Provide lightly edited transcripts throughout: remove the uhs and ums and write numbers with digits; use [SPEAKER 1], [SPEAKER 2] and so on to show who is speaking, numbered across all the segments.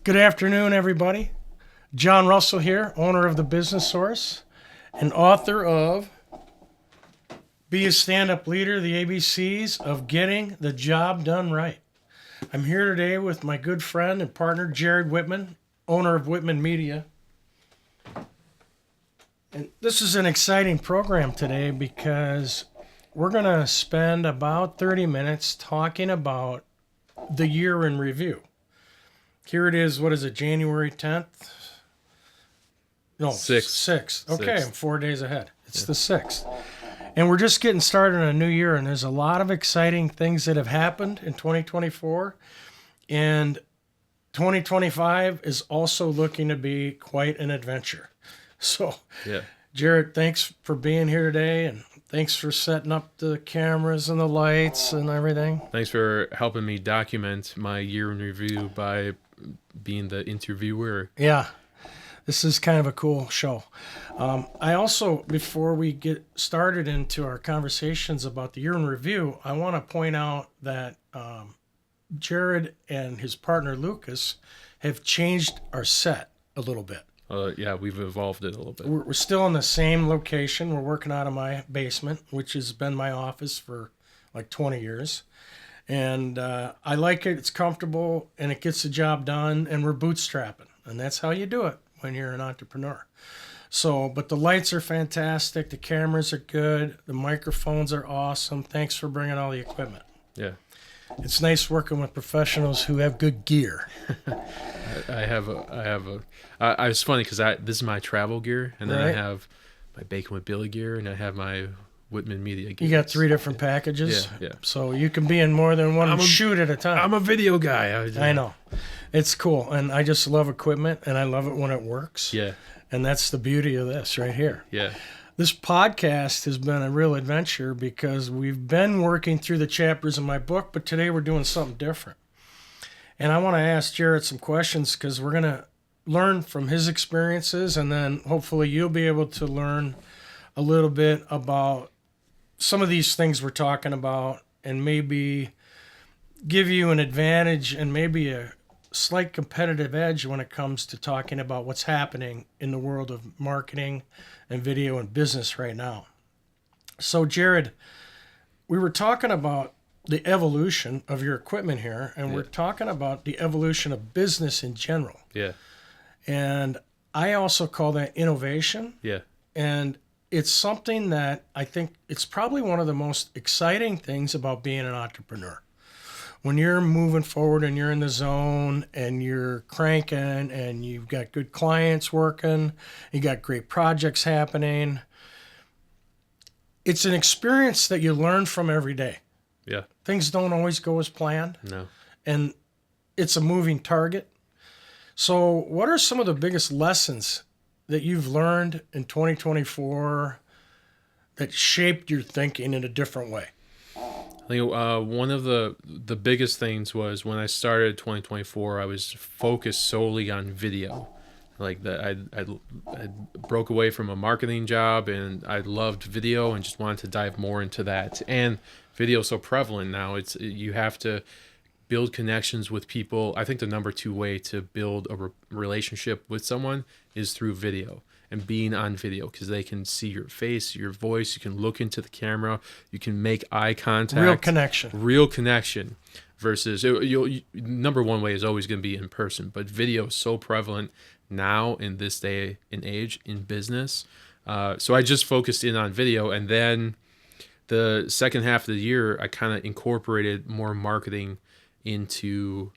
[SPEAKER 1] Good afternoon, everybody. John Russell here, owner of The Business Source and author of Be a Stand-Up Leader, the ABCs of Getting the Job Done Right. I'm here today with my good friend and partner, Jared Wittman, owner of Wittman Media. And this is an exciting program today because we're going to spend about 30 minutes talking about the year in review. Here it is, what is it, January 10th? No, 6th. Okay, I'm 4 days ahead. It's the 6th. And we're just getting started on a new year, and there's a lot of exciting things that have happened in 2024. And 2025 is also looking to be quite an adventure. So, Jared, thanks for being here today, and thanks for setting up the cameras and the lights and everything.
[SPEAKER 2] Thanks for helping me document my year in review by being the interviewer.
[SPEAKER 1] Yeah, this is kind of a cool show. I also, before we get started into our conversations about the year in review, I want to point out that Jared and his partner Lucas have changed our set a little bit.
[SPEAKER 2] We've evolved it a little bit.
[SPEAKER 1] We're still in the same location. We're working out of my basement, which has been my office for like 20 years. And I like it. It's comfortable, and it gets the job done, and we're bootstrapping. And that's how you do it when you're an entrepreneur. So, but the lights are fantastic. The cameras are good. The microphones are awesome. Thanks for bringing all the equipment.
[SPEAKER 2] Yeah.
[SPEAKER 1] It's nice working with professionals who have good gear.
[SPEAKER 2] It's funny because this is my travel gear, and then
[SPEAKER 1] Right.
[SPEAKER 2] I have my Bacon with Billy gear, and I have my Wittman Media gear.
[SPEAKER 1] You got 3 different packages.
[SPEAKER 2] Yeah.
[SPEAKER 1] So you can be in more than one shoot at a time.
[SPEAKER 2] I'm a video guy.
[SPEAKER 1] I know. It's cool. And I just love equipment, and I love it when it works.
[SPEAKER 2] Yeah.
[SPEAKER 1] And that's the beauty of this right here.
[SPEAKER 2] Yeah.
[SPEAKER 1] This podcast has been a real adventure because we've been working through the chapters in my book, but today we're doing something different. And I want to ask Jared some questions because we're going to learn from his experiences, and then hopefully you'll be able to learn a little bit about some of these things we're talking about and maybe give you an advantage and maybe a slight competitive edge when it comes to talking about what's happening in the world of marketing and video and business right now. So, Jared, we were talking about the evolution of your equipment here, and we're talking about the evolution of business in general.
[SPEAKER 2] Yeah.
[SPEAKER 1] And I also call that innovation.
[SPEAKER 2] Yeah.
[SPEAKER 1] And it's something that I think it's probably one of the most exciting things about being an entrepreneur. When you're moving forward and you're in the zone and you're cranking and you've got good clients working, you got great projects happening, it's an experience that you learn from every day.
[SPEAKER 2] Yeah.
[SPEAKER 1] Things don't always go as planned.
[SPEAKER 2] No.
[SPEAKER 1] And it's a moving target. So what are some of the biggest lessons that you've learned in 2024 that shaped your thinking in a different way?
[SPEAKER 2] I think one of the biggest things was when I started 2024, I was focused solely on video. Like that, I broke away from a marketing job, and I loved video and just wanted to dive more into that. And video is so prevalent now. You have to build connections with people. I think the number 2 way to build a relationship with someone is through video and being on video, because they can see your face, your voice. You can look into the camera. You can make eye contact. Real connection. Versus, number 1 way is always going to be in person. But video is so prevalent now in this day and age in business. So I just focused in on video. And then the second half of the year, I kind of incorporated more marketing into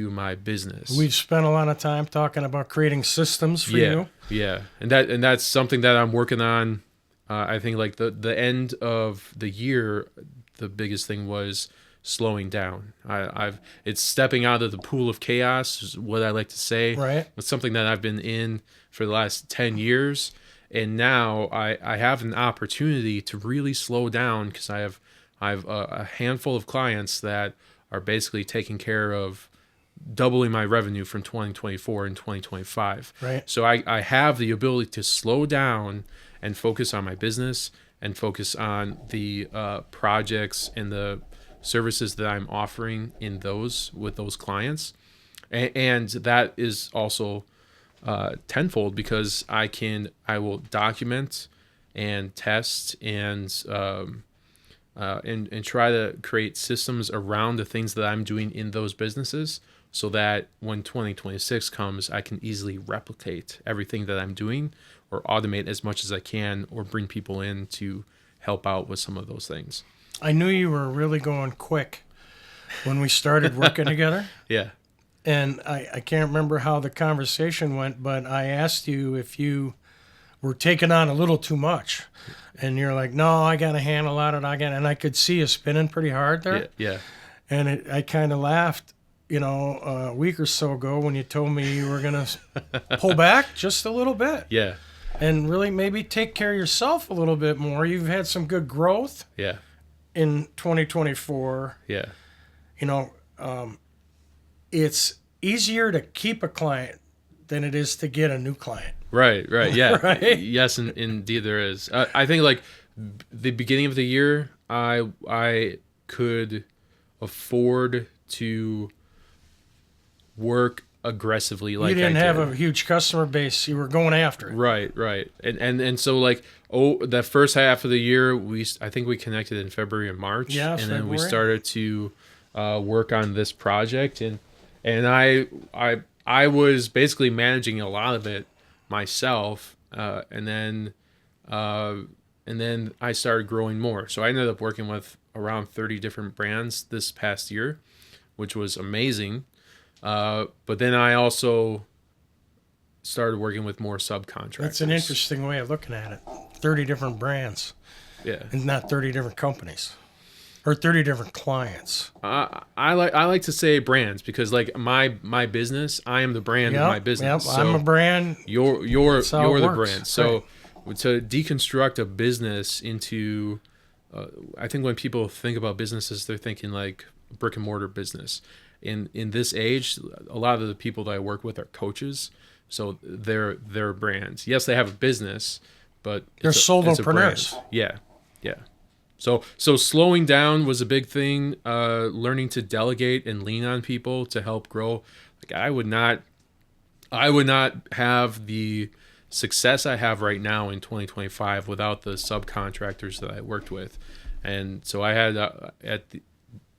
[SPEAKER 2] my business.
[SPEAKER 1] We've spent a lot of time talking about creating systems for you.
[SPEAKER 2] Yeah. And that's something that I'm working on. I think like the end of the year, the biggest thing was slowing down. It's stepping out of the pool of chaos is what I like to say.
[SPEAKER 1] Right.
[SPEAKER 2] It's something that I've been in for the last 10 years. And now I have an opportunity to really slow down because I have a handful of clients that are basically taking care of doubling my revenue from 2024 and 2025.
[SPEAKER 1] Right.
[SPEAKER 2] So I have the ability to slow down and focus on my business and focus on the projects and the services that I'm offering with those clients. And that is also tenfold because I will document and test and try to create systems around the things that I'm doing in those businesses, so that when 2026 comes, I can easily replicate everything that I'm doing, or automate as much as I can, or bring people in to help out with some of those things.
[SPEAKER 1] I knew you were really going quick when we started working together.
[SPEAKER 2] Yeah.
[SPEAKER 1] And I can't remember how the conversation went, but I asked you if you were taking on a little too much. And you're like, no, I got to handle that. And I could see you spinning pretty hard there.
[SPEAKER 2] Yeah.
[SPEAKER 1] And I kind of laughed, a week or so ago when you told me you were going to pull back just a little bit.
[SPEAKER 2] Yeah.
[SPEAKER 1] And really maybe take care of yourself a little bit more. You've had some good growth.
[SPEAKER 2] Yeah.
[SPEAKER 1] In 2024.
[SPEAKER 2] Yeah.
[SPEAKER 1] It's easier to keep a client than it is to get a new client.
[SPEAKER 2] Right. Yeah.
[SPEAKER 1] Right?
[SPEAKER 2] Yes, indeed there is. I think like the beginning of the year, I could afford to work aggressively. Like,
[SPEAKER 1] you didn't have a huge customer base you were going after.
[SPEAKER 2] Right. And so like, that first half of the year, I think we connected in February and March.
[SPEAKER 1] Yeah,
[SPEAKER 2] and
[SPEAKER 1] February.
[SPEAKER 2] Then we started to work on this project, and I was basically managing a lot of it myself, and then I started growing more. So I ended up working with around 30 different brands this past year, which was amazing. But then I also started working with more subcontractors.
[SPEAKER 1] That's an interesting way of looking at it. 30 different brands.
[SPEAKER 2] Yeah.
[SPEAKER 1] And not 30 different companies. Or 30 different clients.
[SPEAKER 2] I like to say brands, because like my business, I am the brand of my business.
[SPEAKER 1] Yep,
[SPEAKER 2] so
[SPEAKER 1] I'm a brand.
[SPEAKER 2] You're the brand. So
[SPEAKER 1] right.
[SPEAKER 2] To deconstruct a business into, I think when people think about businesses, they're thinking like brick and mortar business. In this age, a lot of the people that I work with are coaches, so they're brands. Yes, they have a business, but
[SPEAKER 1] they're solopreneurs.
[SPEAKER 2] It's a brand. Yeah. So slowing down was a big thing. Learning to delegate and lean on people to help grow. Like I would not have the success I have right now in 2025 without the subcontractors that I worked with. And so I had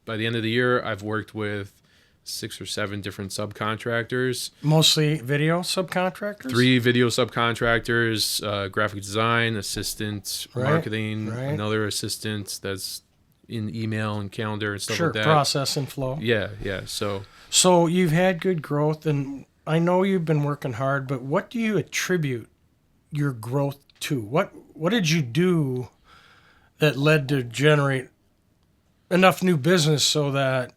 [SPEAKER 2] by the end of the year, I've worked with 6 or 7 different subcontractors.
[SPEAKER 1] Mostly video subcontractors?
[SPEAKER 2] 3 video subcontractors, graphic design, assistant, marketing, another assistant that's in email and calendar and stuff like that.
[SPEAKER 1] Sure, process and flow.
[SPEAKER 2] Yeah.
[SPEAKER 1] So you've had good growth, and I know you've been working hard, but what do you attribute your growth to? What did you do that led to generate enough new business so that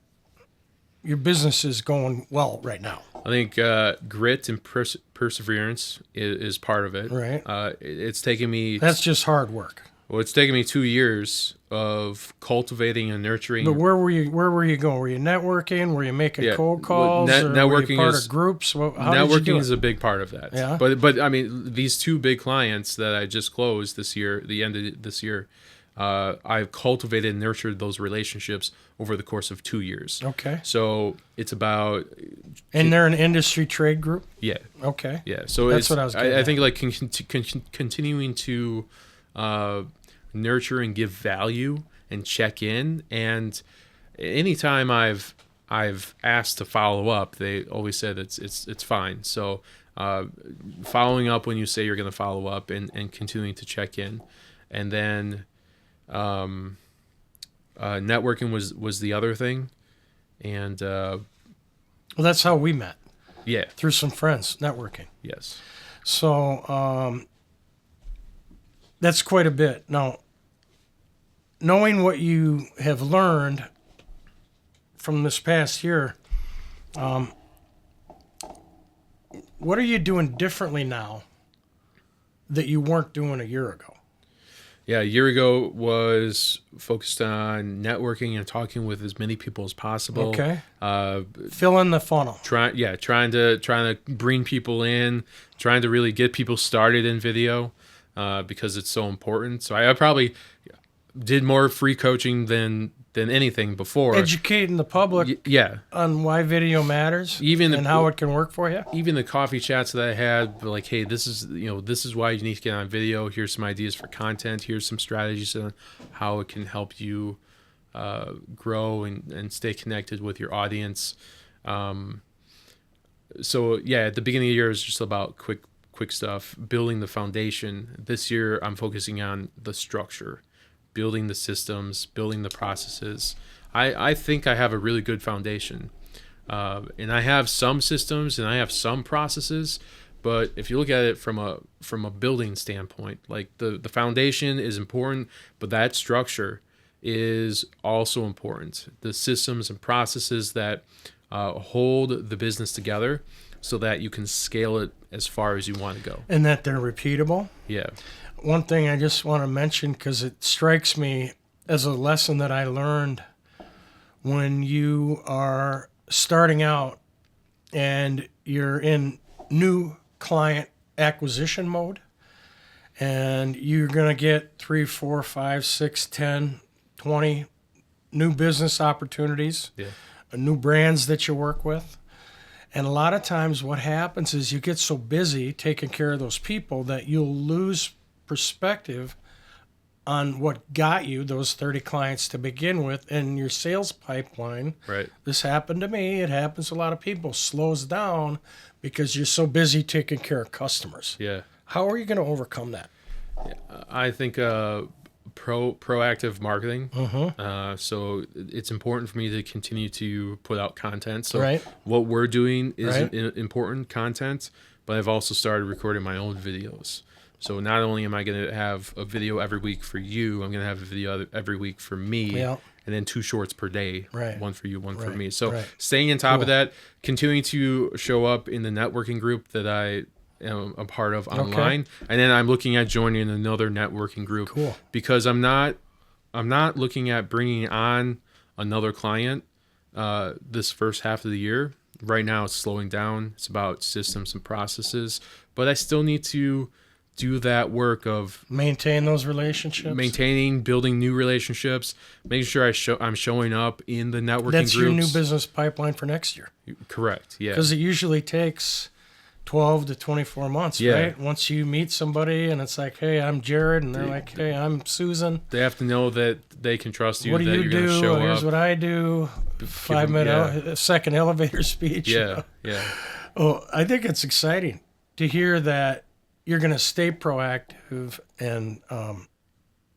[SPEAKER 1] your business is going well right now?
[SPEAKER 2] I think grit and perseverance is part of it.
[SPEAKER 1] Right.
[SPEAKER 2] It's taken me...
[SPEAKER 1] That's just hard work.
[SPEAKER 2] Well, it's taken me 2 years of cultivating and nurturing.
[SPEAKER 1] But where were you going? Were you networking? Were you making cold calls?
[SPEAKER 2] Networking,
[SPEAKER 1] were you part of groups?
[SPEAKER 2] Networking is a big part of that.
[SPEAKER 1] Yeah.
[SPEAKER 2] But I mean, these 2 big clients that I just closed this year, the end of this year, I've cultivated and nurtured those relationships over the course of 2 years.
[SPEAKER 1] Okay.
[SPEAKER 2] So it's about...
[SPEAKER 1] And they're an industry trade group?
[SPEAKER 2] Yeah.
[SPEAKER 1] Okay.
[SPEAKER 2] Yeah. So
[SPEAKER 1] that's what I was getting
[SPEAKER 2] I think like continuing to nurture and give value and check in. And anytime I've asked to follow up, they always said it's fine. So following up when you say you're going to follow up and continuing to check in. And then... networking was the other thing, and
[SPEAKER 1] well, that's how we met.
[SPEAKER 2] Yeah,
[SPEAKER 1] through some friends, networking.
[SPEAKER 2] Yes.
[SPEAKER 1] So that's quite a bit. Now, knowing what you have learned from this past year, what are you doing differently now that you weren't doing a year ago?
[SPEAKER 2] Yeah, a year ago was focused on networking and talking with as many people as possible.
[SPEAKER 1] Okay. Fill in the funnel.
[SPEAKER 2] Trying to bring people in, trying to really get people started in video, because it's so important. So I probably did more free coaching than anything before.
[SPEAKER 1] Educating the public
[SPEAKER 2] Yeah.
[SPEAKER 1] on why video matters and how it can work for you.
[SPEAKER 2] Even the coffee chats that I had, like, hey, this is why you need to get on video. Here's some ideas for content. Here's some strategies on how it can help you grow and stay connected with your audience. So yeah, at the beginning of the year, it's just about quick stuff, building the foundation. This year, I'm focusing on the structure, building the systems, building the processes. I think I have a really good foundation. And I have some systems and I have some processes, but if you look at it from a building standpoint, like the foundation is important, but that structure is also important. The systems and processes that hold the business together so that you can scale it as far as you want to go.
[SPEAKER 1] And that they're repeatable.
[SPEAKER 2] Yeah.
[SPEAKER 1] One thing I just want to mention, because it strikes me as a lesson that I learned when you are starting out and you're in new client acquisition mode, and you're going to get 3, 4, 5, 6, 10, 20 new business opportunities, new brands that you work with. And a lot of times what happens is you get so busy taking care of those people that you'll lose perspective on what got you those 30 clients to begin with, and your sales pipeline.
[SPEAKER 2] Right.
[SPEAKER 1] This happened to me. It happens to a lot of people. Slows down because you're so busy taking care of customers.
[SPEAKER 2] Yeah.
[SPEAKER 1] How are you going to overcome that?
[SPEAKER 2] I think proactive marketing.
[SPEAKER 1] Mm-hmm.
[SPEAKER 2] So it's important for me to continue to put out content. So
[SPEAKER 1] Right.
[SPEAKER 2] what we're doing is
[SPEAKER 1] Right.
[SPEAKER 2] important content, but I've also started recording my own videos. So not only am I going to have a video every week for you, I'm going to have a video every week for me,
[SPEAKER 1] Yeah.
[SPEAKER 2] and then 2 shorts per day,
[SPEAKER 1] Right.
[SPEAKER 2] one for you, one for
[SPEAKER 1] Right.
[SPEAKER 2] me. So
[SPEAKER 1] Right.
[SPEAKER 2] staying on top
[SPEAKER 1] Cool.
[SPEAKER 2] of that, continuing to show up in the networking group that I am a part of online, and then I'm looking at joining another networking group.
[SPEAKER 1] Cool.
[SPEAKER 2] Because I'm not looking at bringing on another client this first half of the year. Right now, it's slowing down. It's about systems and processes, but I still need to do that work of
[SPEAKER 1] Maintain those relationships.
[SPEAKER 2] building new relationships, making sure I'm showing up in the networking
[SPEAKER 1] That's
[SPEAKER 2] groups.
[SPEAKER 1] your new business pipeline for next year.
[SPEAKER 2] Correct. Yeah.
[SPEAKER 1] Because it usually takes 12 to 24 months,
[SPEAKER 2] Yeah.
[SPEAKER 1] right? Once you meet somebody and it's like, hey, I'm Jared, and they're like, hey, I'm Susan.
[SPEAKER 2] They have to know that they can trust you.
[SPEAKER 1] What do
[SPEAKER 2] that
[SPEAKER 1] you
[SPEAKER 2] you're going to
[SPEAKER 1] do?
[SPEAKER 2] show
[SPEAKER 1] Here's
[SPEAKER 2] up.
[SPEAKER 1] what I do. 5-minute second elevator speech. you
[SPEAKER 2] Yeah.
[SPEAKER 1] know?
[SPEAKER 2] Yeah.
[SPEAKER 1] Oh, I think it's exciting to hear that you're going to stay proactive and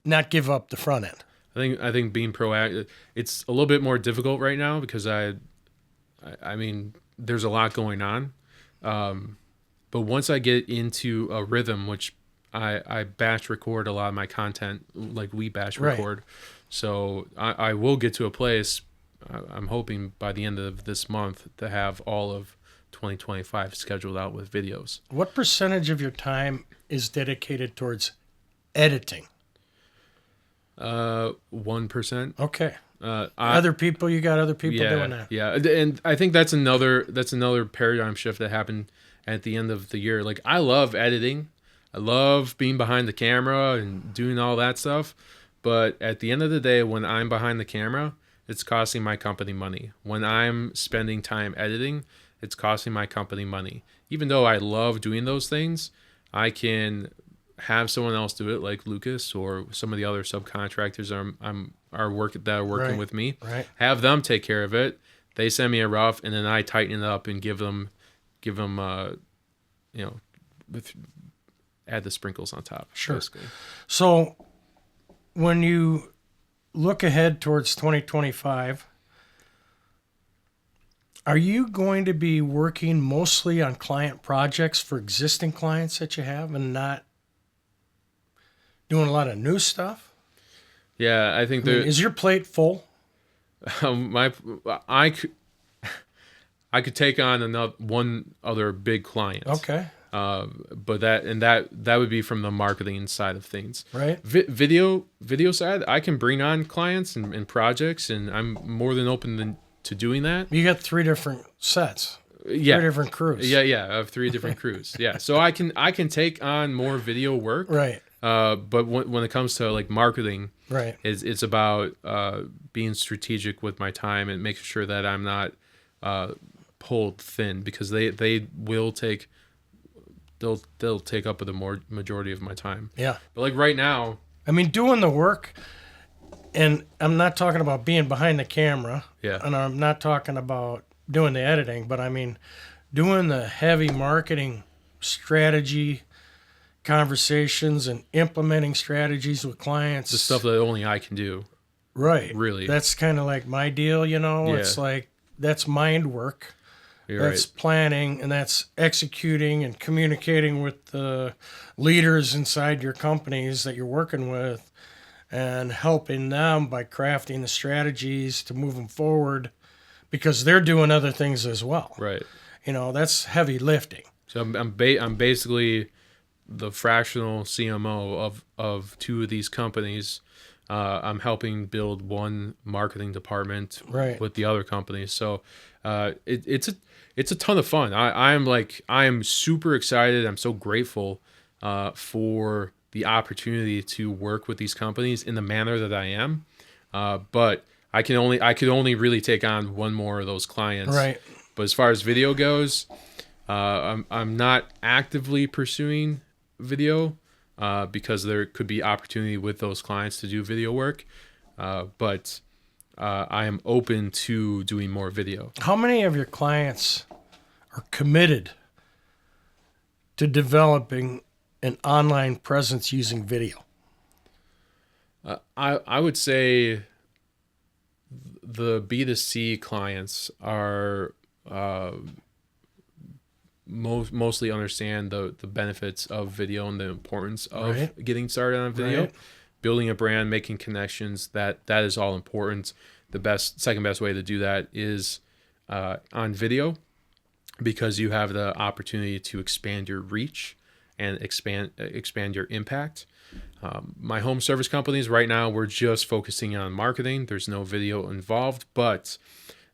[SPEAKER 1] not give up the front end.
[SPEAKER 2] I think being proactive, it's a little bit more difficult right now because I mean, there's a lot going on. But once I get into a rhythm, which I batch record a lot of my content, like we batch record. So I will get to a place, I'm hoping by the end of this month, to have all of 2025 scheduled out with videos.
[SPEAKER 1] What percentage of your time is dedicated towards editing?
[SPEAKER 2] 1%.
[SPEAKER 1] Okay. You got other people
[SPEAKER 2] Yeah,
[SPEAKER 1] doing that.
[SPEAKER 2] yeah, and I think that's another paradigm shift that happened at the end of the year. Like, I love editing, I love being behind the camera and doing all that stuff, but at the end of the day, when I'm behind the camera, it's costing my company money. When I'm spending time editing, it's costing my company money. Even though I love doing those things, I can have someone else do it, like Lucas or some of the other subcontractors are working with me.
[SPEAKER 1] Right.
[SPEAKER 2] Have them take care of it. They send me a rough, and then I tighten it up and give them, add the sprinkles on top.
[SPEAKER 1] Sure.
[SPEAKER 2] Basically.
[SPEAKER 1] So when you look ahead towards 2025, are you going to be working mostly on client projects for existing clients that you have and not doing a lot of new stuff?
[SPEAKER 2] Yeah, I think
[SPEAKER 1] Is your plate full?
[SPEAKER 2] I could take on one other big client.
[SPEAKER 1] Okay.
[SPEAKER 2] But that would be from the marketing side of things.
[SPEAKER 1] Right.
[SPEAKER 2] Video side, I can bring on clients and projects, and I'm more than open to doing that.
[SPEAKER 1] You got 3 different sets.
[SPEAKER 2] Yeah.
[SPEAKER 1] 3 different crews.
[SPEAKER 2] Yeah. I have 3 different crews. Yeah. So I can take on more video work.
[SPEAKER 1] Right.
[SPEAKER 2] But when it comes to like marketing,
[SPEAKER 1] Right.
[SPEAKER 2] It's about being strategic with my time and making sure that I'm not pulled thin, because they will take they'll take up the majority of my time.
[SPEAKER 1] Yeah.
[SPEAKER 2] But like right now,
[SPEAKER 1] I mean, doing the work, and I'm not talking about being behind the camera,
[SPEAKER 2] yeah,
[SPEAKER 1] and I'm not talking about doing the editing, but I mean, doing the heavy marketing strategy conversations and implementing strategies with clients.
[SPEAKER 2] the stuff that only I can do.
[SPEAKER 1] Right.
[SPEAKER 2] Really.
[SPEAKER 1] That's kind of like my deal, you know?
[SPEAKER 2] Yeah.
[SPEAKER 1] It's like, that's mind work.
[SPEAKER 2] You're
[SPEAKER 1] That's
[SPEAKER 2] right.
[SPEAKER 1] planning, and that's executing and communicating with the leaders inside your companies that you're working with and helping them by crafting the strategies to move them forward, because they're doing other things as well.
[SPEAKER 2] Right.
[SPEAKER 1] You know, that's heavy lifting.
[SPEAKER 2] So I'm basically the fractional CMO of two of these companies. I'm helping build one marketing department
[SPEAKER 1] Right.
[SPEAKER 2] with the other companies. So it's a ton of fun. I am super excited. I'm so grateful for the opportunity to work with these companies in the manner that I am. But I could only really take on one more of those clients.
[SPEAKER 1] Right.
[SPEAKER 2] But as far as video goes, I'm not actively pursuing video because there could be opportunity with those clients to do video work. But I am open to doing more video.
[SPEAKER 1] How many of your clients are committed to developing an online presence using video?
[SPEAKER 2] I would say the B2C clients are mostly understand the benefits of video and the importance of
[SPEAKER 1] Right.
[SPEAKER 2] getting started on video.
[SPEAKER 1] Right.
[SPEAKER 2] Building a brand, making connections, that is all important. The second best way to do that is on video, because you have the opportunity to expand your reach and expand your impact. My home service companies right now, we're just focusing on marketing. There's no video involved, but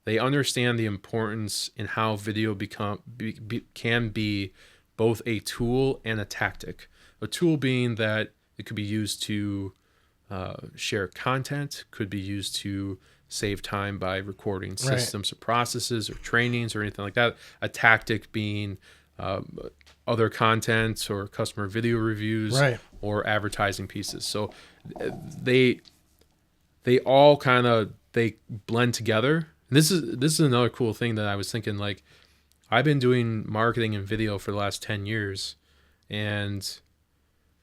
[SPEAKER 2] they understand the importance in how video can be both a tool and a tactic. A tool being that it could be used to share content, could be used to save time by recording systems or processes or trainings or anything like that. A tactic being other content or customer video reviews or advertising pieces. So they all they blend together. And this is another cool thing that I was thinking, like, I've been doing marketing and video for the last 10 years, and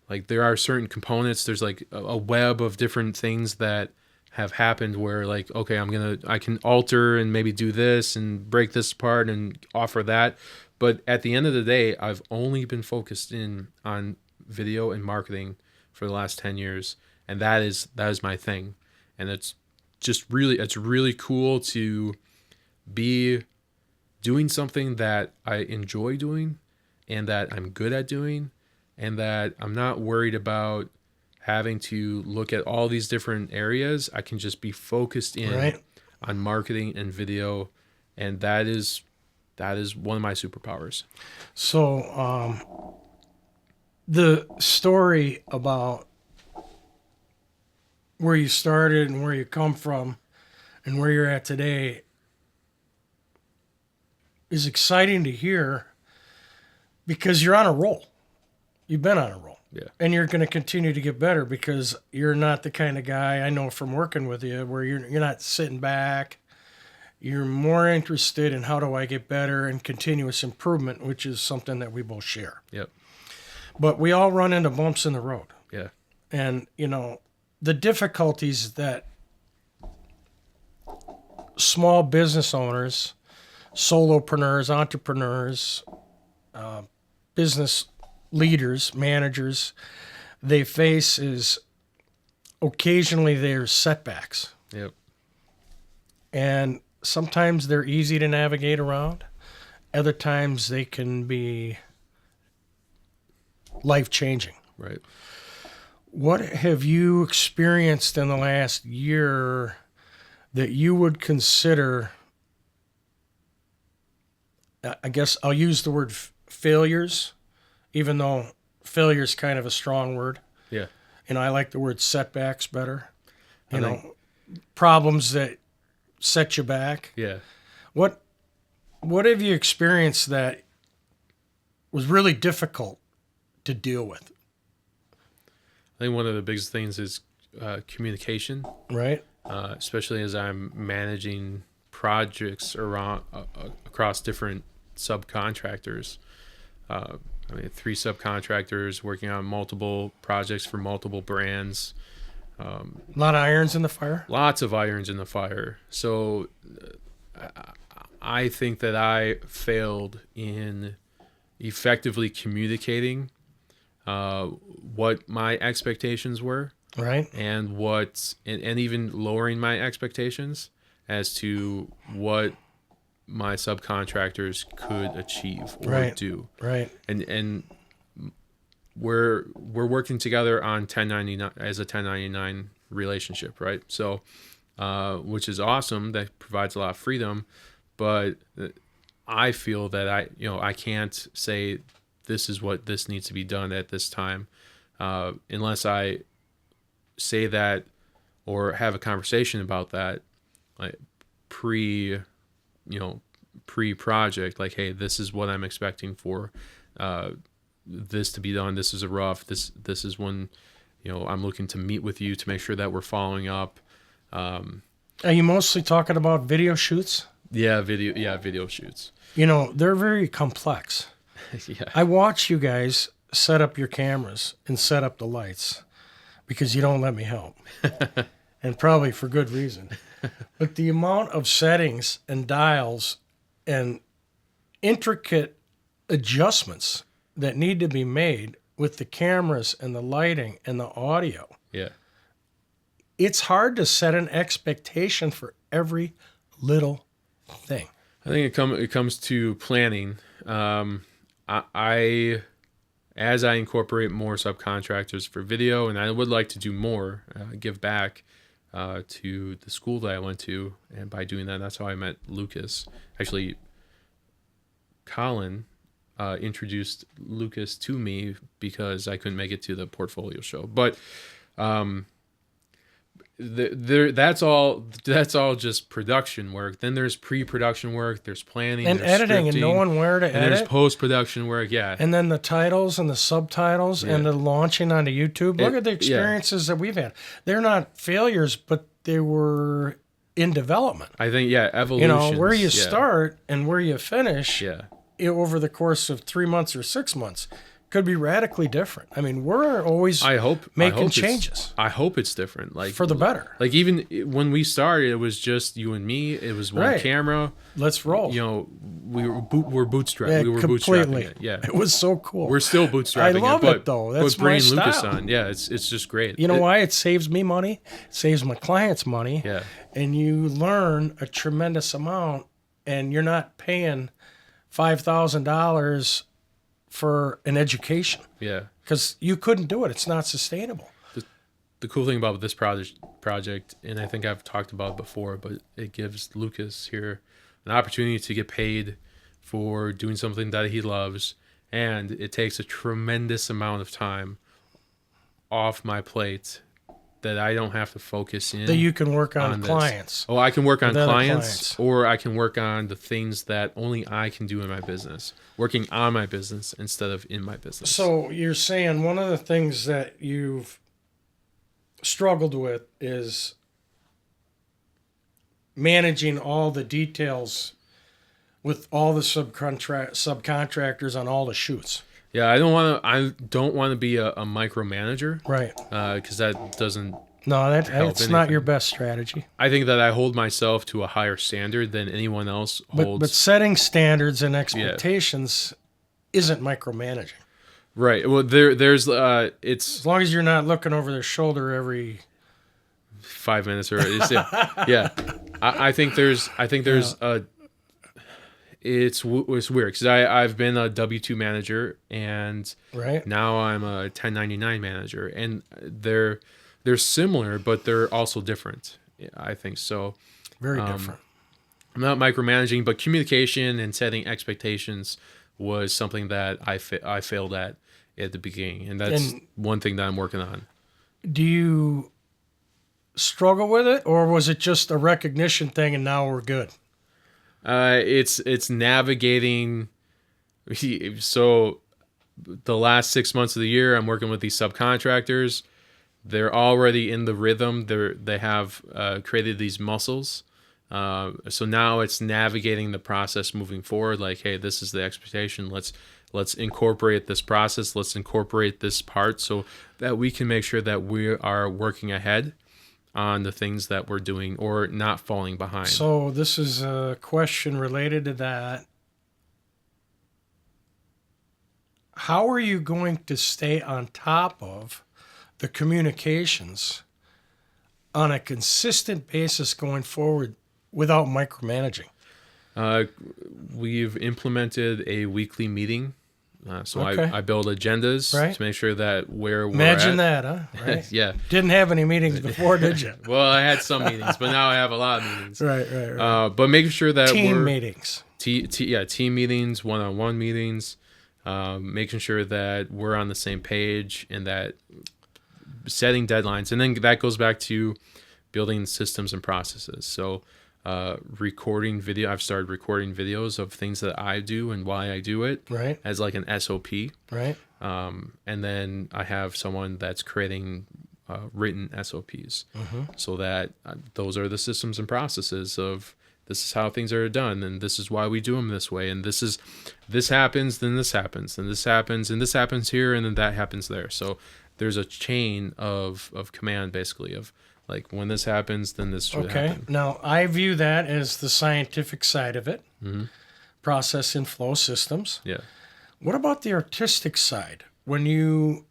[SPEAKER 2] like there are certain components, there's like a web of different things that have happened where, like, okay, I can alter and maybe do this and break this apart and offer that. But at the end of the day, I've only been focused on video and marketing for the last 10 years. And that is my thing. And it's really cool to be doing something that I enjoy doing and that I'm good at doing, and that I'm not worried about having to look at all these different areas. I can just be focused in on marketing and video, and that is one of my superpowers.
[SPEAKER 1] So the story about where you started and where you come from and where you're at today is exciting to hear, because you're on a roll. You've been on a roll.
[SPEAKER 2] Yeah.
[SPEAKER 1] And you're going to continue to get better, because you're not the kind of guy, I know from working with you, where you're not sitting back. You're more interested in how do I get better and continuous improvement, which is something that we both share.
[SPEAKER 2] Yep.
[SPEAKER 1] But we all run into bumps in the road.
[SPEAKER 2] Yeah.
[SPEAKER 1] And, the difficulties that small business owners, solopreneurs, entrepreneurs, business leaders, managers, they face is occasionally there's setbacks.
[SPEAKER 2] Yep.
[SPEAKER 1] And sometimes they're easy to navigate around. Other times they can be life-changing.
[SPEAKER 2] Right.
[SPEAKER 1] What have you experienced in the last year that you would consider, I guess I'll use the word failures, even though failure is kind of a strong word.
[SPEAKER 2] Yeah.
[SPEAKER 1] And I like the word setbacks better. you know, problems that set you back.
[SPEAKER 2] Yeah.
[SPEAKER 1] What have you experienced that was really difficult to deal with?
[SPEAKER 2] I think one of the biggest things is communication,
[SPEAKER 1] Right.
[SPEAKER 2] especially as I'm managing projects around across different subcontractors. I mean, 3 subcontractors working on multiple projects for multiple brands.
[SPEAKER 1] A lot of irons in the fire.
[SPEAKER 2] Lots of irons in the fire. So I think that I failed in effectively communicating what my expectations were,
[SPEAKER 1] Right.
[SPEAKER 2] and and even lowering my expectations as to what my subcontractors could achieve or do.
[SPEAKER 1] Right.
[SPEAKER 2] And we're working together on 1099 as a 1099 relationship, right? So which is awesome. That provides a lot of freedom, but I feel that I can't say this is what this needs to be done at this time unless I say that or have a conversation about that, like pre-project, like, hey, this is what I'm expecting for this to be done. This is a rough. This is when I'm looking to meet with you to make sure that we're following up.
[SPEAKER 1] Are you mostly talking about video shoots?
[SPEAKER 2] Yeah, video shoots.
[SPEAKER 1] They're very complex.
[SPEAKER 2] Yeah.
[SPEAKER 1] I watch you guys set up your cameras and set up the lights because you don't let me help. And probably for good reason. But the amount of settings and dials and intricate adjustments that need to be made with the cameras and the lighting and the audio.
[SPEAKER 2] Yeah.
[SPEAKER 1] It's hard to set an expectation for every little thing.
[SPEAKER 2] I think it comes to planning. I as I incorporate more subcontractors for video, and I would like to do more, give back to the school that I went to, and by doing that, that's how I met Lucas. Actually, Colin introduced Lucas to me because I couldn't make it to the portfolio show, but that's all just production work. Then there's pre-production work, there's planning
[SPEAKER 1] and
[SPEAKER 2] there's
[SPEAKER 1] editing,
[SPEAKER 2] scripting,
[SPEAKER 1] and knowing where to
[SPEAKER 2] and
[SPEAKER 1] edit.
[SPEAKER 2] there's post-production work. Yeah.
[SPEAKER 1] And then the titles and the subtitles and the launching onto YouTube. Look at the experiences that we've had. They're not failures, but they were in development.
[SPEAKER 2] I think evolution.
[SPEAKER 1] Where you start and where you finish over the course of 3 months or 6 months could be radically different. I mean, we're always making changes.
[SPEAKER 2] I hope it's different, like
[SPEAKER 1] for the better.
[SPEAKER 2] Like even when we started, it was just you and me. It was one camera.
[SPEAKER 1] Let's roll.
[SPEAKER 2] We're bootstrapped.
[SPEAKER 1] Yeah,
[SPEAKER 2] we were
[SPEAKER 1] completely.
[SPEAKER 2] bootstrapping it. Yeah,
[SPEAKER 1] it was so cool.
[SPEAKER 2] We're still bootstrapping
[SPEAKER 1] I love it though. That's
[SPEAKER 2] but bringing
[SPEAKER 1] my
[SPEAKER 2] Lucas
[SPEAKER 1] style.
[SPEAKER 2] on, it's just great.
[SPEAKER 1] You know why? It saves me money. It saves my clients money.
[SPEAKER 2] Yeah,
[SPEAKER 1] and you learn a tremendous amount, and you're not paying $5,000 for an education.
[SPEAKER 2] Yeah,
[SPEAKER 1] because you couldn't do it. It's not sustainable.
[SPEAKER 2] The cool thing about this project, and I think I've talked about it before, but it gives Lucas here an opportunity to get paid for doing something that he loves, and it takes a tremendous amount of time off my plate that I don't have to focus in.
[SPEAKER 1] That you can work on clients.
[SPEAKER 2] Oh, I can work on clients, or I can work on the things that only I can do in my business, working on my business instead of in my business.
[SPEAKER 1] So you're saying one of the things that you've struggled with is managing all the details with all the subcontractors on all the shoots.
[SPEAKER 2] Yeah, I don't want to be a micromanager,
[SPEAKER 1] right?
[SPEAKER 2] Because that doesn't.
[SPEAKER 1] No, that's not your best strategy.
[SPEAKER 2] I think that I hold myself to a higher standard than anyone else holds.
[SPEAKER 1] But setting standards and expectations isn't micromanaging.
[SPEAKER 2] Right. Well, there's it's
[SPEAKER 1] as long as you're not looking over their shoulder every
[SPEAKER 2] 5 minutes or yeah. I think there's a. It's weird because I've been a W-2 manager, and now I'm a 1099 manager, and they're similar, but they're also different. I think so.
[SPEAKER 1] Very different.
[SPEAKER 2] I'm not micromanaging, but communication and setting expectations was something that I failed at the beginning, and that's one thing that I'm working on.
[SPEAKER 1] Do you struggle with it, or was it just a recognition thing and now we're good?
[SPEAKER 2] It's navigating. So the last 6 months of the year, I'm working with these subcontractors. They're already in the rhythm. They have created these muscles. So now it's navigating the process moving forward. Like, hey, this is the expectation. Let's incorporate this process. Let's incorporate this part so that we can make sure that we are working ahead on the things that we're doing or not falling behind.
[SPEAKER 1] So this is a question related to that. How are you going to stay on top of the communications on a consistent basis going forward without micromanaging?
[SPEAKER 2] We've implemented a weekly meeting. So
[SPEAKER 1] Okay.
[SPEAKER 2] I build agendas
[SPEAKER 1] Right.
[SPEAKER 2] to make sure that where we're
[SPEAKER 1] Imagine
[SPEAKER 2] at.
[SPEAKER 1] that, huh? Right?
[SPEAKER 2] Yeah.
[SPEAKER 1] Didn't have any meetings before, did you?
[SPEAKER 2] Well, I had some meetings, but now I have a lot of meetings.
[SPEAKER 1] Right.
[SPEAKER 2] But making sure that
[SPEAKER 1] Team
[SPEAKER 2] we're
[SPEAKER 1] meetings.
[SPEAKER 2] team meetings, one-on-one meetings, making sure that we're on the same page and that setting deadlines. And then that goes back to building systems and processes. So recording video. I've started recording videos of things that I do and why I do it
[SPEAKER 1] Right.
[SPEAKER 2] as like an SOP.
[SPEAKER 1] Right.
[SPEAKER 2] And then I have someone that's creating written SOPs so that those are the systems and processes of this is how things are done, and this is why we do them this way, and this happens, then this happens, then this happens, and this happens here, and then that happens there. So there's a chain of command, basically, of like when this happens, then this should happen.
[SPEAKER 1] Now, I view that as the scientific side of it, process and flow systems.
[SPEAKER 2] Yeah.
[SPEAKER 1] What about the artistic side? When you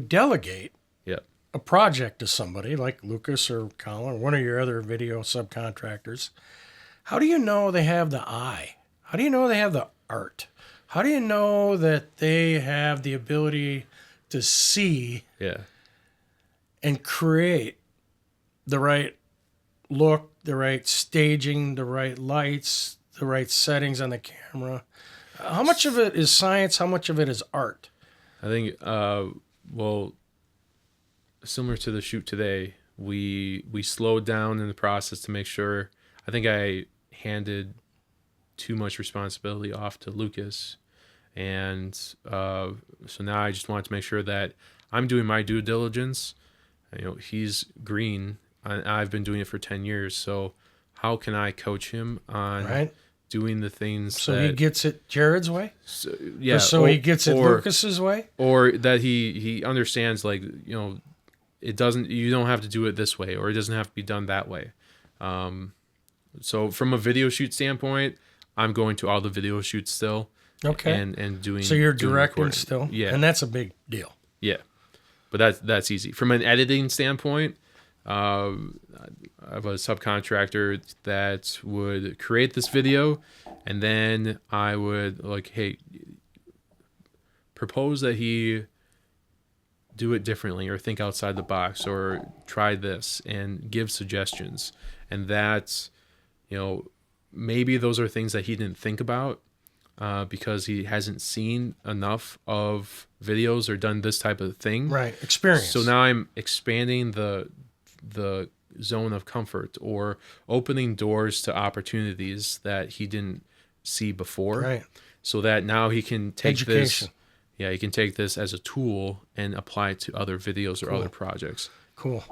[SPEAKER 1] delegate
[SPEAKER 2] Yeah.
[SPEAKER 1] a project to somebody like Lucas or Colin or one of your other video subcontractors, how do you know they have the eye? How do you know they have the art? How do you know that they have the ability to see
[SPEAKER 2] Yeah.
[SPEAKER 1] and create the right look, the right staging, the right lights, the right settings on the camera? How much of it is science? How much of it is art?
[SPEAKER 2] I think, well, similar to the shoot today, we slowed down in the process to make sure. I think I handed too much responsibility off to Lucas, and so now I just wanted to make sure that I'm doing my due diligence. You know, he's green, and I've been doing it for 10 years. So how can I coach him on
[SPEAKER 1] Right.
[SPEAKER 2] doing the things
[SPEAKER 1] So
[SPEAKER 2] that
[SPEAKER 1] he gets it Jared's way?
[SPEAKER 2] so, yeah,
[SPEAKER 1] So he gets it Lucas's way?
[SPEAKER 2] or that he understands, like, you know, you don't have to do it this way, or it doesn't have to be done that way. So from a video shoot standpoint, I'm going to all the video shoots still.
[SPEAKER 1] Okay.
[SPEAKER 2] And doing.
[SPEAKER 1] So you're
[SPEAKER 2] doing
[SPEAKER 1] directing
[SPEAKER 2] recording.
[SPEAKER 1] still?
[SPEAKER 2] Yeah.
[SPEAKER 1] And that's a big deal.
[SPEAKER 2] Yeah. But that's easy. From an editing standpoint, I have a subcontractor that would create this video, and then I would like, hey, propose that he do it differently or think outside the box or try this and give suggestions. And that's, you know, maybe those are things that he didn't think about because he hasn't seen enough of videos or done this type of thing.
[SPEAKER 1] Right. Experience.
[SPEAKER 2] So now I'm expanding the zone of comfort or opening doors to opportunities that he didn't see before.
[SPEAKER 1] Right.
[SPEAKER 2] So that now he can take
[SPEAKER 1] Education.
[SPEAKER 2] this. Yeah, he can take this as a tool and apply it to other videos or other projects.
[SPEAKER 1] Cool.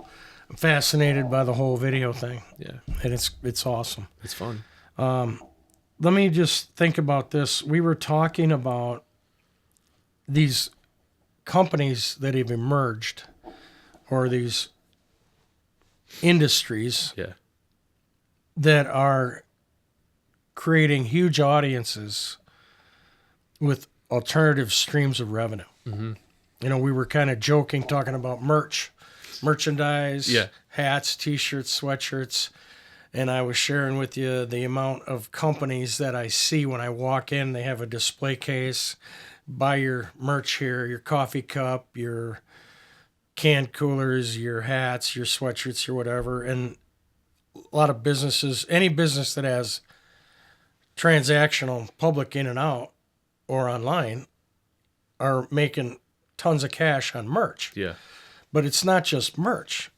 [SPEAKER 1] I'm fascinated by the whole video thing.
[SPEAKER 2] Yeah,
[SPEAKER 1] And it's awesome.
[SPEAKER 2] it's fun.
[SPEAKER 1] Let me just think about this. We were talking about these companies that have emerged or these industries
[SPEAKER 2] Yeah,
[SPEAKER 1] that are creating huge audiences with alternative streams of revenue.
[SPEAKER 2] Mm-hmm.
[SPEAKER 1] You know, we were kind of joking, talking about merchandise,
[SPEAKER 2] Yeah.
[SPEAKER 1] hats, T-shirts, sweatshirts. And I was sharing with you the amount of companies that I see when I walk in. They have a display case, buy your merch here, your coffee cup, your canned coolers, your hats, your sweatshirts, your whatever. And a lot of businesses, any business that has transactional public in and out or online, are making tons of cash on merch.
[SPEAKER 2] Yeah.
[SPEAKER 1] But it's not just merch.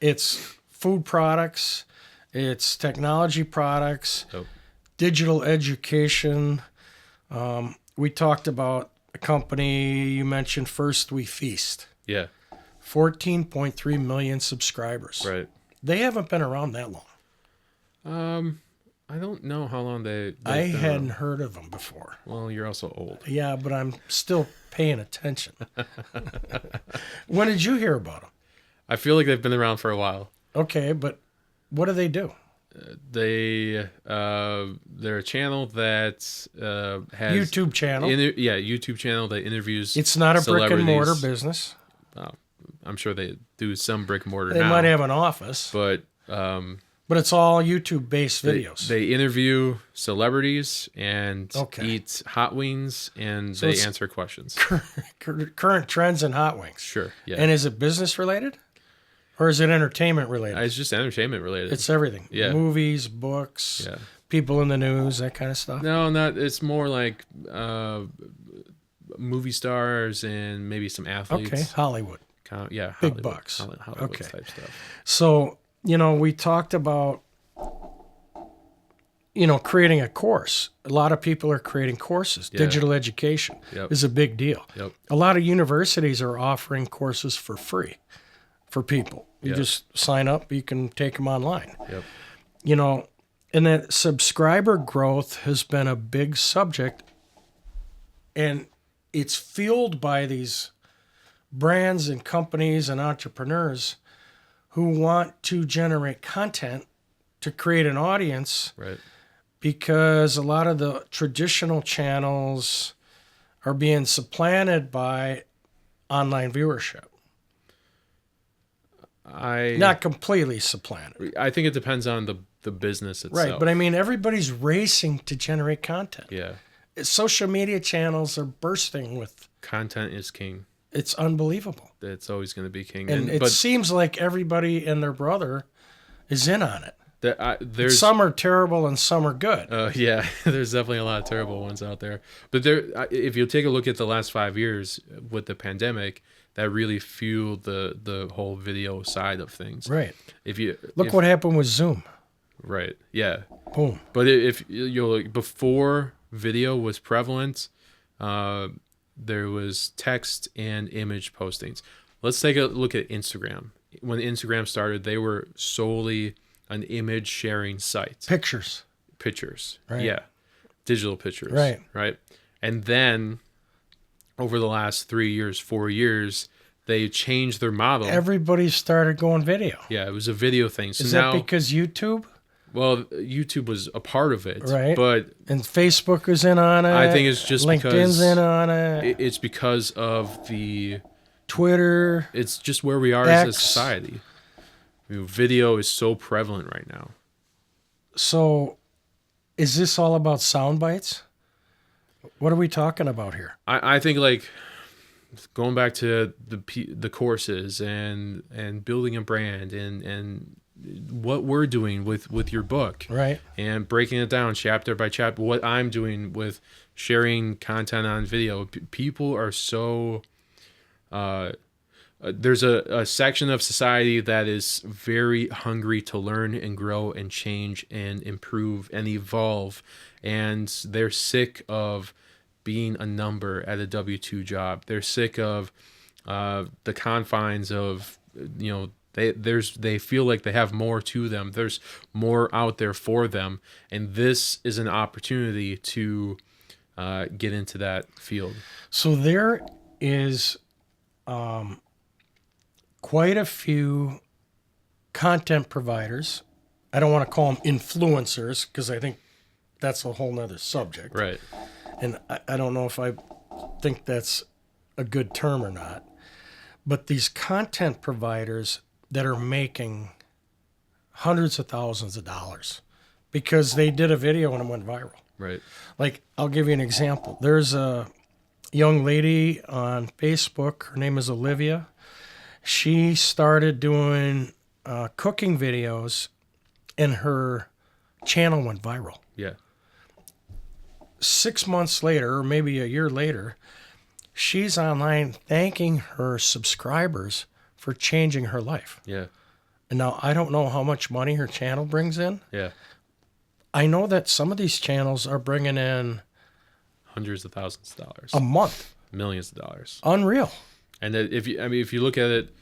[SPEAKER 1] It's food products, it's technology products,
[SPEAKER 2] Yep.
[SPEAKER 1] digital education. We talked about a company you mentioned, First We Feast.
[SPEAKER 2] Yeah.
[SPEAKER 1] 14.3 million subscribers.
[SPEAKER 2] Right.
[SPEAKER 1] They haven't been around that long.
[SPEAKER 2] I don't know how long
[SPEAKER 1] I hadn't heard of them before.
[SPEAKER 2] Well, you're also old.
[SPEAKER 1] Yeah, but I'm still paying attention. When did you hear about them?
[SPEAKER 2] I feel like they've been around for a while.
[SPEAKER 1] Okay, but what do they do?
[SPEAKER 2] They're a channel that has
[SPEAKER 1] YouTube channel.
[SPEAKER 2] YouTube channel that interviews.
[SPEAKER 1] It's not a brick and mortar
[SPEAKER 2] celebrities.
[SPEAKER 1] business.
[SPEAKER 2] I'm sure they do some brick and mortar
[SPEAKER 1] They
[SPEAKER 2] now.
[SPEAKER 1] might have an office,
[SPEAKER 2] but
[SPEAKER 1] it's all YouTube based videos.
[SPEAKER 2] They interview celebrities and
[SPEAKER 1] Okay.
[SPEAKER 2] eat hot wings, and
[SPEAKER 1] So
[SPEAKER 2] they
[SPEAKER 1] it's-
[SPEAKER 2] answer questions.
[SPEAKER 1] Current trends in hot wings.
[SPEAKER 2] Sure, yeah.
[SPEAKER 1] And is it business related? Or is it entertainment related?
[SPEAKER 2] It's just entertainment related.
[SPEAKER 1] It's everything.
[SPEAKER 2] Yeah.
[SPEAKER 1] Movies, books,
[SPEAKER 2] Yeah.
[SPEAKER 1] people in the news, that kind of stuff.
[SPEAKER 2] No, not. It's more like movie stars and maybe some athletes.
[SPEAKER 1] Okay, Hollywood.
[SPEAKER 2] Yeah,
[SPEAKER 1] Big
[SPEAKER 2] Hollywood,
[SPEAKER 1] bucks.
[SPEAKER 2] Hollywood
[SPEAKER 1] Okay.
[SPEAKER 2] type stuff.
[SPEAKER 1] So, we talked about, creating a course. A lot of people are creating courses.
[SPEAKER 2] Yeah.
[SPEAKER 1] Digital education
[SPEAKER 2] Yep.
[SPEAKER 1] is a big deal.
[SPEAKER 2] Yep.
[SPEAKER 1] A lot of universities are offering courses for free for people. You
[SPEAKER 2] Yeah.
[SPEAKER 1] just sign up, you can take them online.
[SPEAKER 2] Yep.
[SPEAKER 1] And that subscriber growth has been a big subject, and it's fueled by these brands and companies and entrepreneurs who want to generate content to create an audience,
[SPEAKER 2] Right.
[SPEAKER 1] because a lot of the traditional channels are being supplanted by online viewership. Not completely supplanted.
[SPEAKER 2] I think it depends on the business itself.
[SPEAKER 1] Right, but I mean, everybody's racing to generate content.
[SPEAKER 2] Yeah.
[SPEAKER 1] Social media channels are bursting with.
[SPEAKER 2] Content is king.
[SPEAKER 1] It's unbelievable.
[SPEAKER 2] It's always going to be king.
[SPEAKER 1] And it seems like everybody and their brother is in on it.
[SPEAKER 2] There's
[SPEAKER 1] Some are terrible and some are good.
[SPEAKER 2] yeah, there's definitely a lot of terrible ones out there. But if you take a look at the last 5 years with the pandemic, that really fueled the whole video side of things.
[SPEAKER 1] Right.
[SPEAKER 2] Look
[SPEAKER 1] What happened with Zoom.
[SPEAKER 2] Right. Yeah.
[SPEAKER 1] Boom.
[SPEAKER 2] But if before video was prevalent, there was text and image postings. Let's take a look at Instagram. When Instagram started, they were solely an image sharing site.
[SPEAKER 1] Pictures.
[SPEAKER 2] Right. Yeah. Digital pictures. Right. And then over the last 3 years, 4 years, they changed their model.
[SPEAKER 1] Everybody started going video.
[SPEAKER 2] Yeah, it was a video thing. So
[SPEAKER 1] Is
[SPEAKER 2] now,
[SPEAKER 1] that because YouTube?
[SPEAKER 2] Well, YouTube was a part of it,
[SPEAKER 1] Right.
[SPEAKER 2] But
[SPEAKER 1] And Facebook is in on it.
[SPEAKER 2] I think it's just
[SPEAKER 1] LinkedIn's
[SPEAKER 2] because
[SPEAKER 1] in on it.
[SPEAKER 2] it's because of the
[SPEAKER 1] Twitter.
[SPEAKER 2] It's just where we are as a
[SPEAKER 1] X.
[SPEAKER 2] society. Video is so prevalent right now.
[SPEAKER 1] So, is this all about sound bites? What are we talking about here?
[SPEAKER 2] I think like going back to the courses and building a brand and what we're doing with your book,
[SPEAKER 1] Right.
[SPEAKER 2] and breaking it down chapter by chapter, what I'm doing with sharing content on video. People are so there's a section of society that is very hungry to learn and grow and change and improve and evolve, and they're sick of being a number at a W-2 job. They're sick of the confines of, they feel like they have more to them. There's more out there for them, and this is an opportunity to get into that field.
[SPEAKER 1] So there is quite a few content providers. I don't want to call them influencers because I think that's a whole nother subject.
[SPEAKER 2] Right.
[SPEAKER 1] And I don't know if I think that's a good term or not. But these content providers that are making hundreds of thousands of dollars because they did a video and it went viral.
[SPEAKER 2] Right.
[SPEAKER 1] Like, I'll give you an example. There's a young lady on Facebook. Her name is Olivia. She started doing cooking videos, and her channel went viral.
[SPEAKER 2] Yeah.
[SPEAKER 1] 6 months later, or maybe a year later, she's online thanking her subscribers for changing her life.
[SPEAKER 2] Yeah.
[SPEAKER 1] And now I don't know how much money her channel brings in.
[SPEAKER 2] Yeah.
[SPEAKER 1] I know that some of these channels are bringing in
[SPEAKER 2] Hundreds of thousands of dollars.
[SPEAKER 1] a month.
[SPEAKER 2] Millions of dollars.
[SPEAKER 1] Unreal.
[SPEAKER 2] And that if you look at it,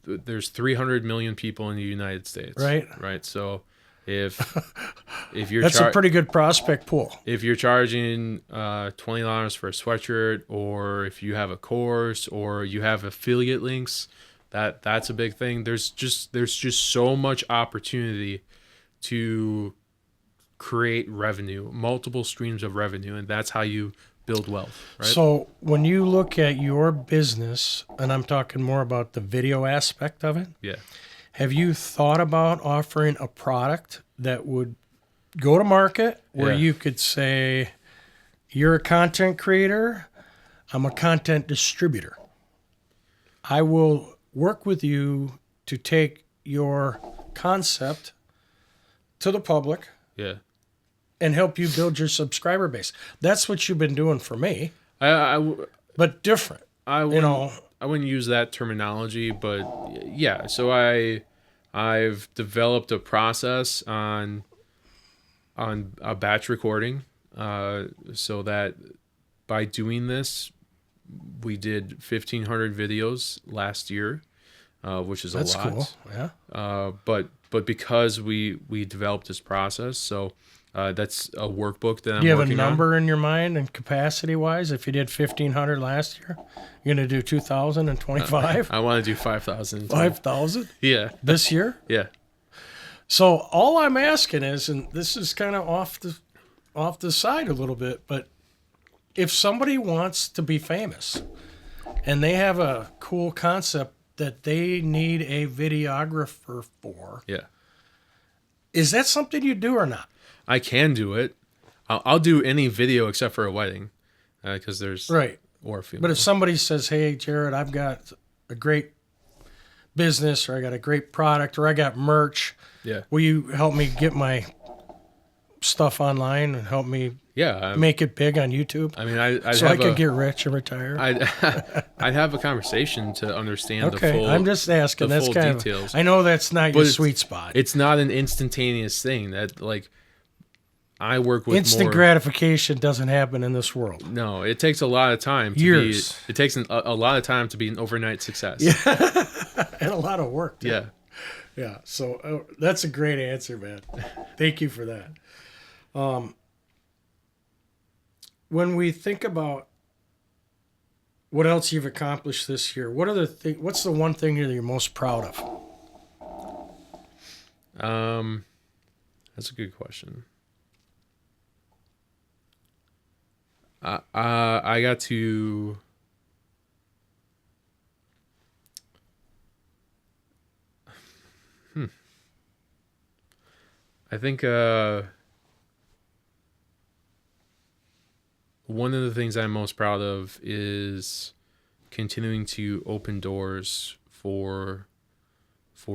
[SPEAKER 2] there's 300 million people in the United States. Right. So if you're
[SPEAKER 1] That's a pretty good prospect pool.
[SPEAKER 2] if you're charging $20 for a sweatshirt, or if you have a course, or you have affiliate links, that's a big thing. There's just so much opportunity to create revenue, multiple streams of revenue, and that's how you build wealth, right?
[SPEAKER 1] So when you look at your business, and I'm talking more about the video aspect of it,
[SPEAKER 2] Yeah.
[SPEAKER 1] have you thought about offering a product that would go to market where
[SPEAKER 2] Yeah.
[SPEAKER 1] you could say, you're a content creator, I'm a content distributor. I will work with you to take your concept to the public
[SPEAKER 2] Yeah.
[SPEAKER 1] and help you build your subscriber base. That's what you've been doing for me,
[SPEAKER 2] I
[SPEAKER 1] but different.
[SPEAKER 2] wouldn't use that terminology, but yeah. So I've developed a process on a batch recording, so that by doing this, we did 1,500 videos last year, which is
[SPEAKER 1] That's
[SPEAKER 2] a lot.
[SPEAKER 1] cool. Yeah.
[SPEAKER 2] But because we developed this process, so that's a workbook that I'm
[SPEAKER 1] Do you have a
[SPEAKER 2] working
[SPEAKER 1] number in your mind and capacity wise? If you did 1,500 last year, you're going to do 2,025?
[SPEAKER 2] on. I want to do 5,000.
[SPEAKER 1] 5,000
[SPEAKER 2] Yeah.
[SPEAKER 1] this year?
[SPEAKER 2] Yeah.
[SPEAKER 1] So all I'm asking is, and this is kind of off the side a little bit, but if somebody wants to be famous and they have a cool concept that they need a videographer for,
[SPEAKER 2] Yeah.
[SPEAKER 1] is that something you do or not?
[SPEAKER 2] I can do it. I'll do any video except for a wedding, because there's
[SPEAKER 1] Right.
[SPEAKER 2] or a funeral.
[SPEAKER 1] But if somebody says, "Hey, Jared, I've got a great business, or I got a great product, or I got merch,
[SPEAKER 2] yeah,
[SPEAKER 1] will you help me get my stuff online and help me
[SPEAKER 2] yeah,
[SPEAKER 1] make it big on YouTube
[SPEAKER 2] I mean, I'd
[SPEAKER 1] so I
[SPEAKER 2] have
[SPEAKER 1] could get rich and retire?"
[SPEAKER 2] I'd have a conversation to understand the
[SPEAKER 1] Okay,
[SPEAKER 2] full.
[SPEAKER 1] I'm just asking.
[SPEAKER 2] the
[SPEAKER 1] That's
[SPEAKER 2] full
[SPEAKER 1] kind
[SPEAKER 2] details.
[SPEAKER 1] of. I know that's not
[SPEAKER 2] But
[SPEAKER 1] your
[SPEAKER 2] it's-
[SPEAKER 1] sweet spot.
[SPEAKER 2] It's not an instantaneous thing. That like I work with
[SPEAKER 1] Instant
[SPEAKER 2] more.
[SPEAKER 1] gratification doesn't happen in this world.
[SPEAKER 2] No, it takes a lot of time.
[SPEAKER 1] Years.
[SPEAKER 2] It takes a lot of time to be an overnight success.
[SPEAKER 1] Yeah, and a lot of work. Too.
[SPEAKER 2] Yeah.
[SPEAKER 1] Yeah. So that's a great answer, man. Thank you for that. When we think about what else you've accomplished this year, what's the one thing that you're most proud of?
[SPEAKER 2] That's a good question. I got to I think one of the things I'm most proud of is continuing to open doors for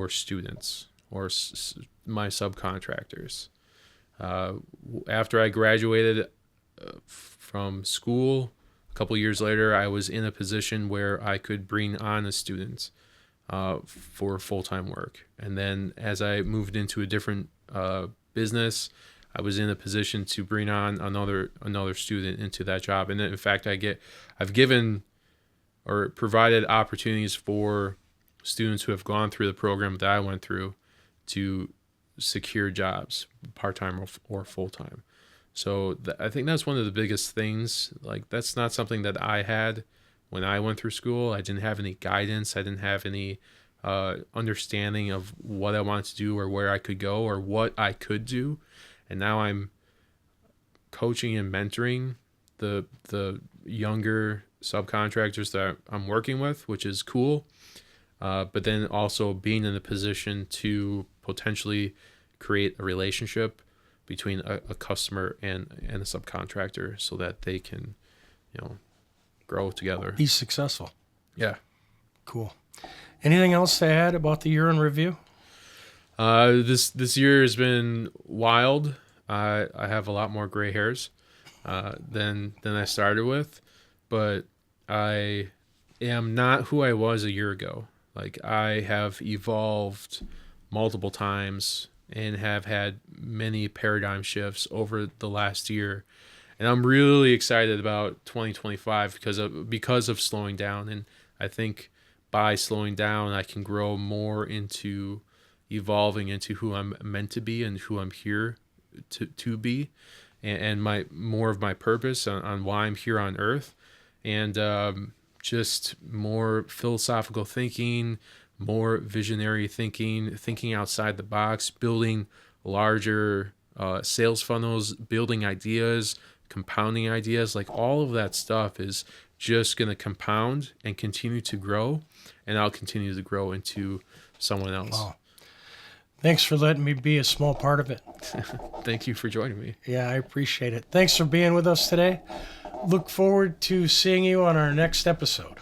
[SPEAKER 2] students or my subcontractors. After I graduated from school, a couple years later, I was in a position where I could bring on a student for full-time work. And then as I moved into a different business, I was in a position to bring on another student into that job. And then, in fact, I've given or provided opportunities for students who have gone through the program that I went through to secure jobs, part-time or full-time. So I think that's one of the biggest things. Like, that's not something that I had when I went through school. I didn't have any guidance. I didn't have any understanding of what I wanted to do or where I could go or what I could do. And now I'm coaching and mentoring the younger subcontractors that I'm working with, which is cool. But then also being in a position to potentially create a relationship between a customer and a subcontractor so that they can, grow together.
[SPEAKER 1] Be successful.
[SPEAKER 2] Yeah.
[SPEAKER 1] Cool. Anything else to add about the year in review?
[SPEAKER 2] This year has been wild. I have a lot more gray hairs than I started with, but I am not who I was a year ago. Like, I have evolved multiple times and have had many paradigm shifts over the last year. And I'm really excited about 2025 because of slowing down. And I think by slowing down, I can grow more into evolving into who I'm meant to be and who I'm here to be, and my more of my purpose on why I'm here on Earth, and just more philosophical thinking, more visionary thinking, thinking outside the box, building larger sales funnels, building ideas, compounding ideas. Like, all of that stuff is just going to compound and continue to grow, and I'll continue to grow into someone else.
[SPEAKER 1] Wow. Thanks for letting me be a small part of it.
[SPEAKER 2] Thank you for joining me.
[SPEAKER 1] Yeah, I appreciate it. Thanks for being with us today. Look forward to seeing you on our next episode.